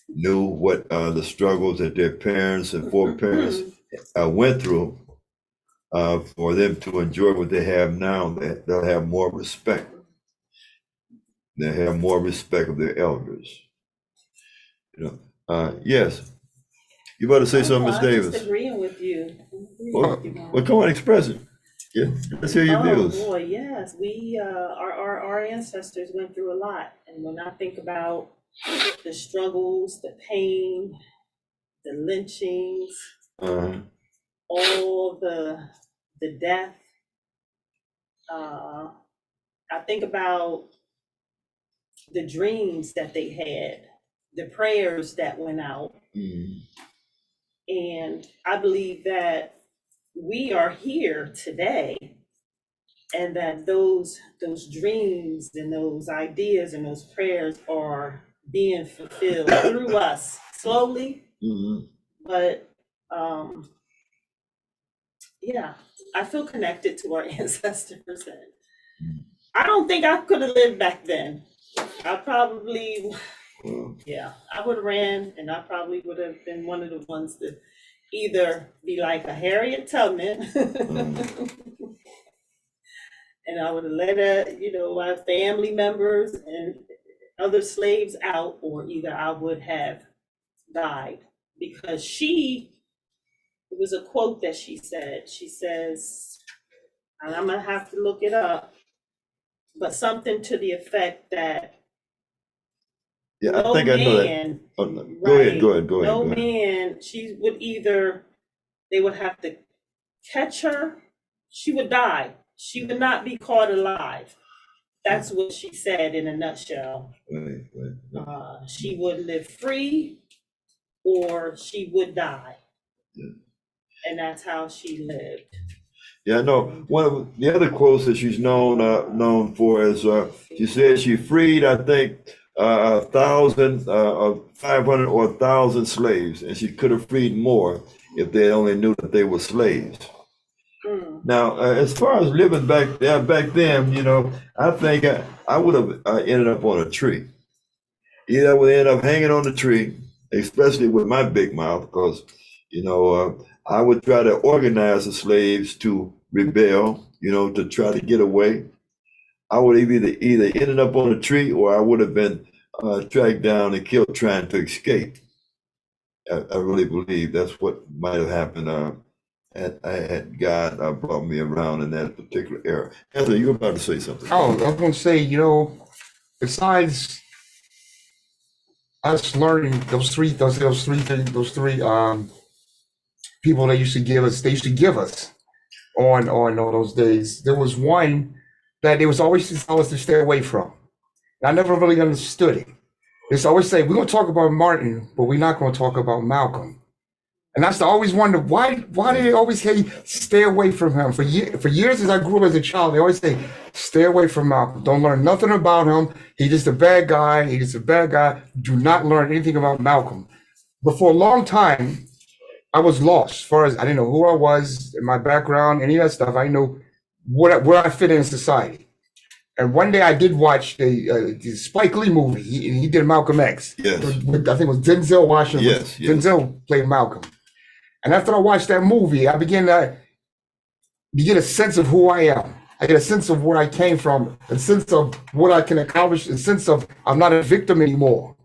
knew what the struggles that their parents and foreparents went through, for them to enjoy what they have now, they'll have more respect. They'll have more respect of their elders. Yes. You about to say something, Ms. I'm Davis? just agreeing with you. Well, come on, express it. Yeah, let's hear your views. Oh boy, yes, we our ancestors went through a lot, and when I think about the struggles, the pain, the lynchings, all the death, I think about the dreams that they had, the prayers that went out, and I believe that we are here today, and that those dreams and those ideas and those prayers are being fulfilled through us slowly. But yeah, I feel connected to our ancestors, and I don't think I could have lived back then. I probably, I would have ran, and I probably would have been one of the ones to either be like a Harriet Tubman, and I would have let my family members and other slaves out, or either I would have died, because it was a quote that she says, and I'm gonna have to look it but something to the effect that I think I know that. Oh, no. Go ahead. No man, she would either, they would have to catch her, she would die. She would not be caught alive. That's what she said in a nutshell. Right. She would live free, or she would die. And that's how she lived. Yeah, I know. One of the other quotes that she's known for is she said she freed, I think, 1,000, 500 or 1,000 slaves, and she could have freed more if they only knew that they were slaves. Now, as far as living back then, I think I would have ended up on a tree. Either I would end up hanging on the tree, especially with my big mouth, because I would try to organize the slaves to rebel, to try to get away. I would have either ended up on a tree, or I would have been tracked down and killed trying to escape. I really believe that's what might have happened had God brought me around in that particular era. Anthony, you were about to say something. Oh, I was going to say, besides us learning those three people they used to give us on all those days. There was one that they was always tell us to stay away from. And I never really understood it. They always say, we're going to talk about Martin, but we're not going to talk about Malcolm. And I always wonder, why do they always say, stay away from him? For years as I grew up as a child, they always say, stay away from Malcolm. Don't learn nothing about him. He's just a bad guy. He's just a bad guy. Do not learn anything about Malcolm. But for a long time, I was lost as far as I didn't know who I was, my background, any of that stuff. I didn't know where I fit in society. And one day I did watch the Spike Lee movie. He did Malcolm X. Yes. I think it was Denzel Washington. Yes. Denzel played Malcolm. And after I watched that movie, I began to get a sense of who I am. I get a sense of where I came from, a sense of what I can accomplish, a sense of I'm not a victim anymore.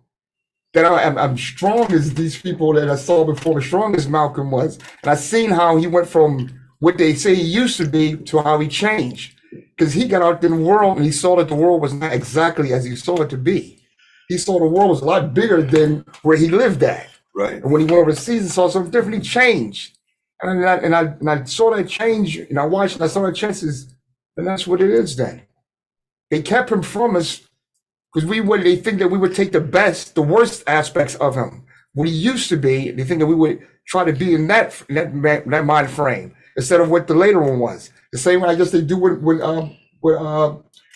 That I'm strong as these people that I saw before, as strong as Malcolm was. And I seen how he went from what they say he used to be to how he changed. Because he got out in the world and he saw that the world was not exactly as he saw it to be. He saw the world was a lot bigger than where he lived at. Right. And when he went overseas and saw something different, he changed. And I saw that change, and I watched and I saw that chances, and that's what it is then. They kept him from us because they think that we would take the worst aspects of him, what he used to be. They think that we would try to be in that mind frame instead of what the later one was. The same way I guess they do with Martin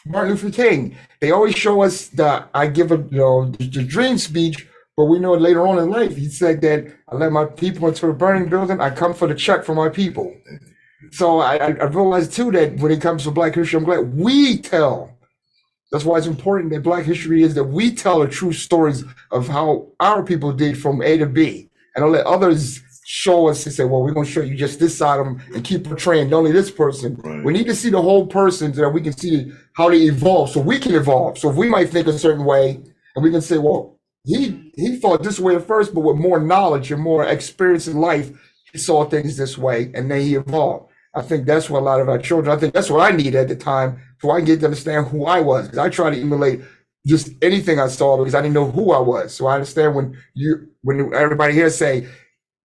Luther King. They always show us that I give the dream speech, but we know later on in life he said that I let my people into a burning building. I come for the check for my people. So I realized too that when it comes to Black history, I'm glad we tell. That's why it's important that Black history is that we tell the true stories of how our people did from A to B, and don't let others show us and say, well, we're going to show you just this side of them and keep portraying only this person. Right. We need to see the whole person so that we can see how they evolve, so we can evolve. So if we might think a certain way, and we can say, well, he thought this way at first, but with more knowledge and more experience in life, he saw things this way, and then he evolved. I think that's what a lot of our children, I think that's what I need at the time, so I can get to understand who I was. Because I try to emulate just anything I saw because I didn't know who I was. So I understand when everybody here say,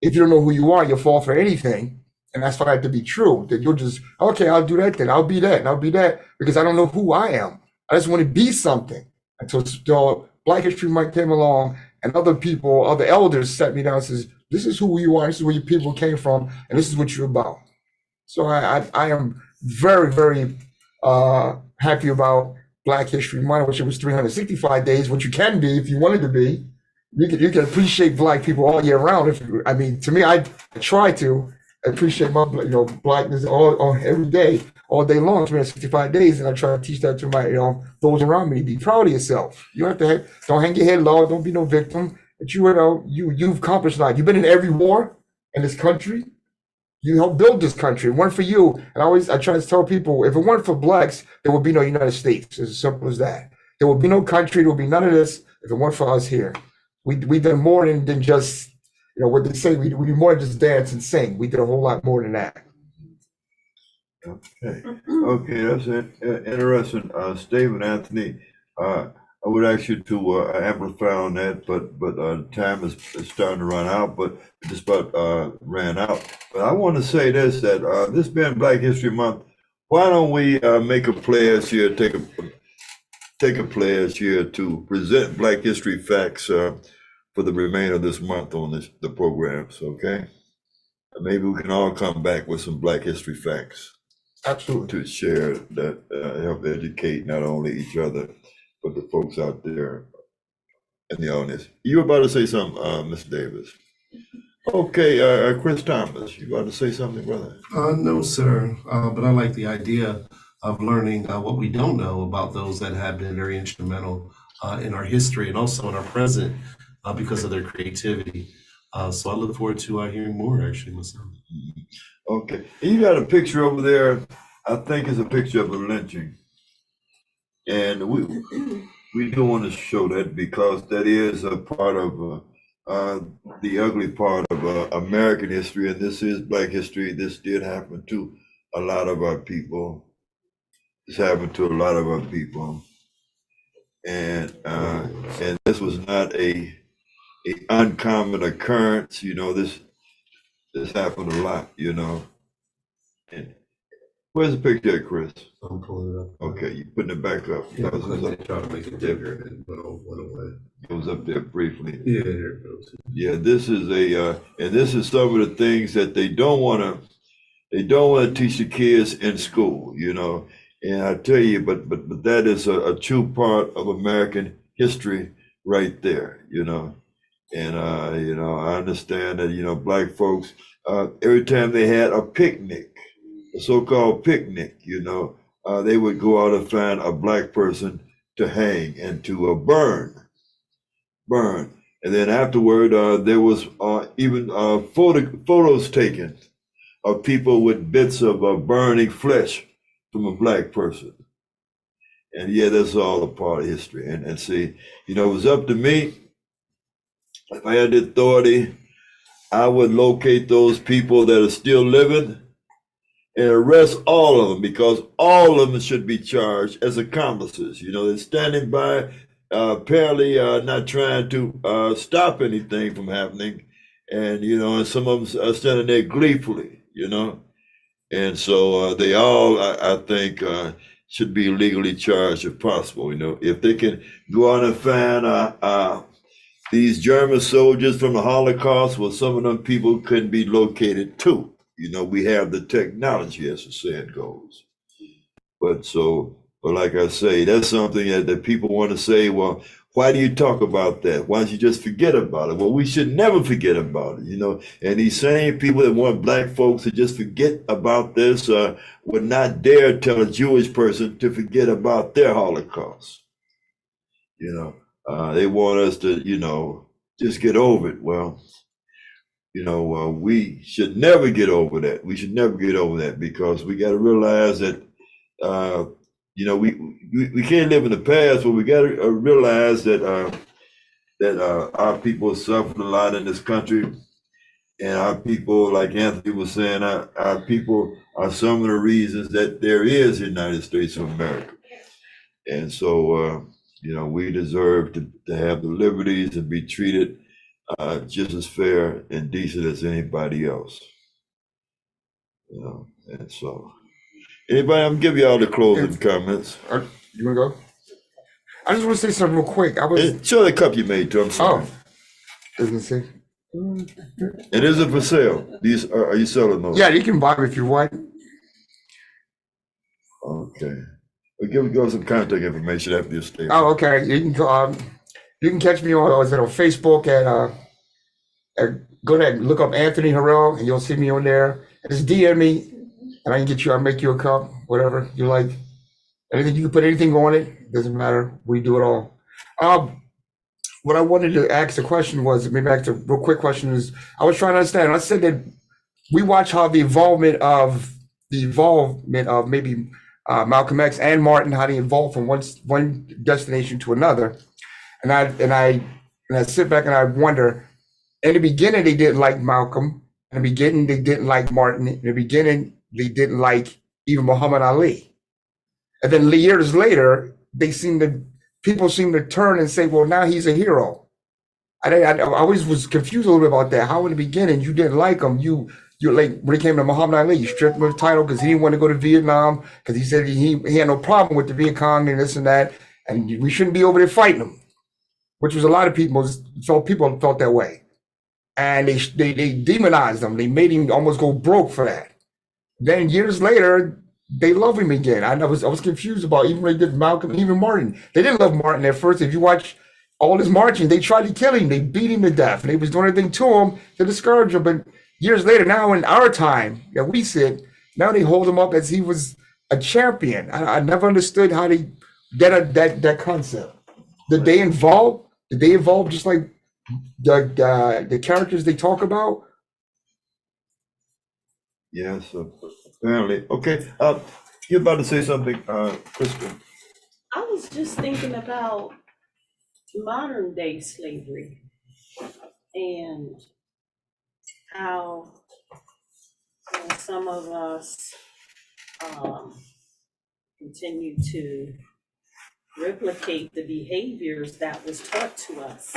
if you don't know who you are, you'll fall for anything. And that's for that to be true. That you'll just, okay, I'll do that then. I'll be that and I'll be that because I don't know who I am. I just want to be something. Until Black History Month came along and other people, other elders sat me down and says, this is who you are, this is where your people came from, and this is what you're about. So I am very, very happy about Black History Month, which it was 365 days, which you can be if you wanted to be. You can appreciate Black people all year round. To me, I try to appreciate my Blackness all every day, all day long, 365 days, and I try to teach that to my those around me. Be proud of yourself. You have to don't hang your head low. Don't be no victim. But you've accomplished a lot. You've been in every war in this country. You helped build this country. It weren't for you. And I try to tell people, if it weren't for Blacks, there would be no United States. It's as simple as that. There would be no country. There would be none of this if it weren't for us here. We did more than just, what they say, we do more than just dance and sing. We did a whole lot more than that. Okay, that's interesting. Stephen Anthony, I would ask you to amplify on that, but time is starting to run out, but it just about ran out. But I want to say this, that this being Black History Month, why don't we make a pledge here, take a pledge here to present Black history facts for the remainder of this month on the programs, okay? Maybe we can all come back with some Black history facts. Absolutely. To share that, help educate not only each other, but the folks out there in the audience. You were about to say something, Mr. Davis. Okay, Chris Thomas, you about to say something, brother? No, sir, but I like the idea of learning what we don't know about those that have been very instrumental in our history and also in our present because of their creativity. So I look forward to hearing more, actually, myself. Okay, you got a picture over there. I think it's a picture of a lynching, and we do want to show that because that is a part of the ugly part of American history, and this is Black history. This did happen to a lot of our people. This happened to a lot of our people, and this was not a uncommon occurrence. This happened a lot, and Where's the picture at, Chris? I'm pulling it up. Okay, you putting it back up. Yeah, That was up, trying to make it bigger and it went away. it was up there briefly. Yeah, there it goes. Yeah, this is and this is some of the things that they don't want to teach the kids in school, you know. And I tell you, but that is a true part of American history right there, you know. And you know, I understand that, you know, black folks, every time they had a picnic, a so-called picnic, you know, they would go out and find a black person to hang and to burn. And then afterward, there was even photos taken of people with bits of burning flesh from a black person. And yeah, that's all a part of history. And see, you know, it was up to me. If I had the authority, I would locate those people that are still living and arrest all of them, because all of them should be charged as accomplices. You know, they're standing by, apparently not trying to stop anything from happening. And, you know, and some of them are standing there gleefully, you know. And so they all, I think, should be legally charged if possible. You know, if they can go out and find these German soldiers from the Holocaust, well, some of them people couldn't be located too. You know, we have the technology, as the saying goes. But like I say, that's something that people want to say, well, why do you talk about that? Why don't you just forget about it? Well, we should never forget about it, you know. And these same people that want black folks to just forget about this would not dare tell a Jewish person to forget about their Holocaust. You know, they want us to, you know, just get over it. Well, you know, we should never get over that. We should never get over that, because we got to realize that, you know, we can't live in the past, but we got to realize that our people suffered a lot in this country, and our people, like Anthony was saying, our people are some of the reasons that there is a United States of America. And so, you know, we deserve to have the liberties and be treated just as fair and decent as anybody else. You know, and so anybody, I'm giving y'all the closing comments. You wanna go? I just want to say something real quick. And show the cup you made to him. Oh, doesn't say. And is it for sale? These are you selling those? Yeah, you can buy them if you want. Okay. Well, give us some contact information after your statement. Oh, okay. You can catch me on Facebook go ahead and look up Anthony Harrell, and you'll see me on there. Just DM me, and I'll make you a cup, whatever you like. Anything, you can put anything on it, doesn't matter. We do it all. What I wanted to ask the question was, maybe back to real quick question is, I was trying to understand. I said that we watch how the involvement of maybe Malcolm X and Martin, how they evolved from one destination to another. And I sit back and I wonder, in the beginning, they didn't like Malcolm. In the beginning, they didn't like Martin. In the beginning, they didn't like even Muhammad Ali. And then years later, people seem to turn and say, well, now he's a hero. I always was confused a little bit about that. How in the beginning, you didn't like him. You like, when it came to Muhammad Ali, you stripped him of the title because he didn't want to go to Vietnam, because he said he had no problem with the Viet Cong and this and that. And we shouldn't be over there fighting them, which was a lot of people felt that way. And they demonized him. They made him almost go broke for that. Then years later, they love him again. I was confused about, even when they did Malcolm, even Martin. They didn't love Martin at first. If you watch all his marching, they tried to kill him. They beat him to death. And they was doing everything to him to discourage him. But years later, now in our time that we sit, now they hold him up as he was a champion. I never understood how they get that concept. Did they evolve just like the characters they talk about? Yes, apparently. Okay, you're about to say something, Kristen. I was just thinking about modern day slavery and how some of us continue to replicate the behaviors that was taught to us,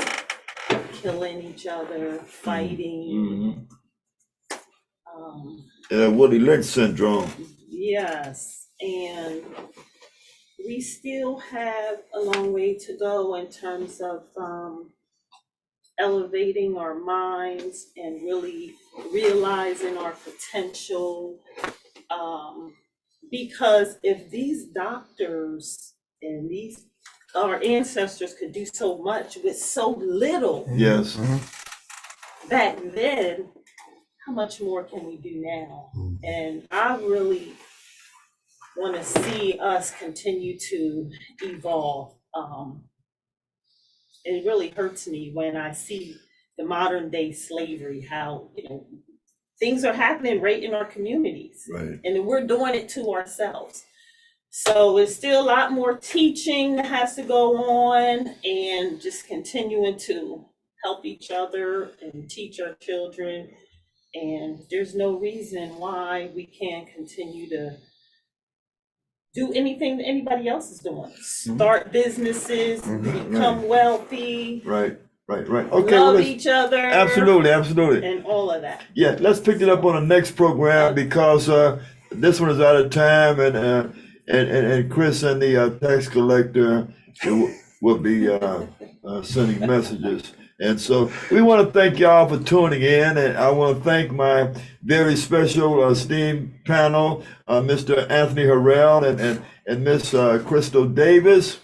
killing each other, fighting. Woody Lynch syndrome. Yes, and we still have a long way to go in terms of elevating our minds and really realizing our potential. Because if these doctors and our ancestors could do so much with so little Yes. back then, how much more can we do now? And I really want to see us continue to evolve. It really hurts me when I see the modern day slavery, how, things are happening right in our communities. Right. And we're doing it to ourselves. So it's still a lot more teaching that has to go on, and just continuing to help each other and teach our children. And there's no reason why we can't continue to do anything that anybody else is doing. Start businesses, become wealthy, Right. Okay. love well, each other. absolutely. And all of that. Yeah, let's pick it up on the next program because this one is out of time, and Chris and the tax collector will be sending messages. And so we want to thank y'all for tuning in, and I want to thank my very special esteemed panel, Mr. Anthony Harrell and Miss Crystal Davis.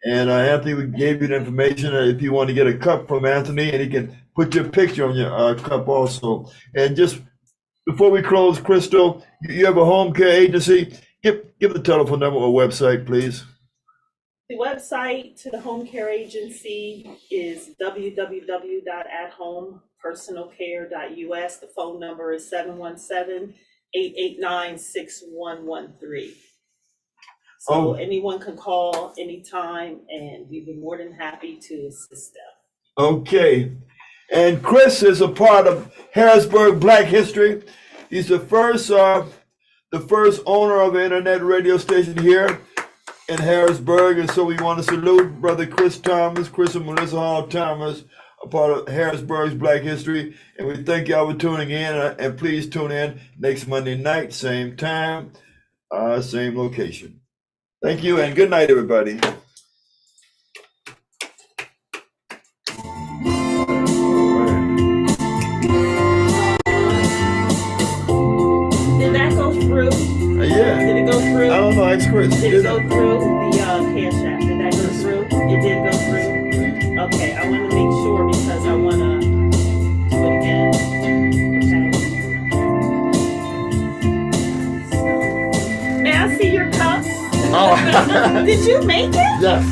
And Anthony, we gave you the information if you want to get a cup from Anthony, and he can put your picture on your cup also. And just before we close, Crystal, you have a home care agency. Give the telephone number or website, please. The website to the home care agency is www.athomepersonalcare.us. The phone number is 717-889-6113. So anyone can call anytime, and we'd be more than happy to assist them. Okay. And Chris is a part of Harrisburg Black History. He's the first owner of an internet radio station here in Harrisburg. And so we want to salute Brother Chris Thomas, Chris and Melissa Hall Thomas, a part of Harrisburg's Black History. And we thank y'all for tuning in. And please tune in next Monday night, same time, same location. Thank you, and good night, everybody. Did that go through? Yeah. Did it go through? I don't know, ask Chris. Did it go through the Cash App? Did that go through? It did go through? Okay, I want to make sure because I want to do it again. Okay. May I see your cup? Oh. Did you make it? Yes.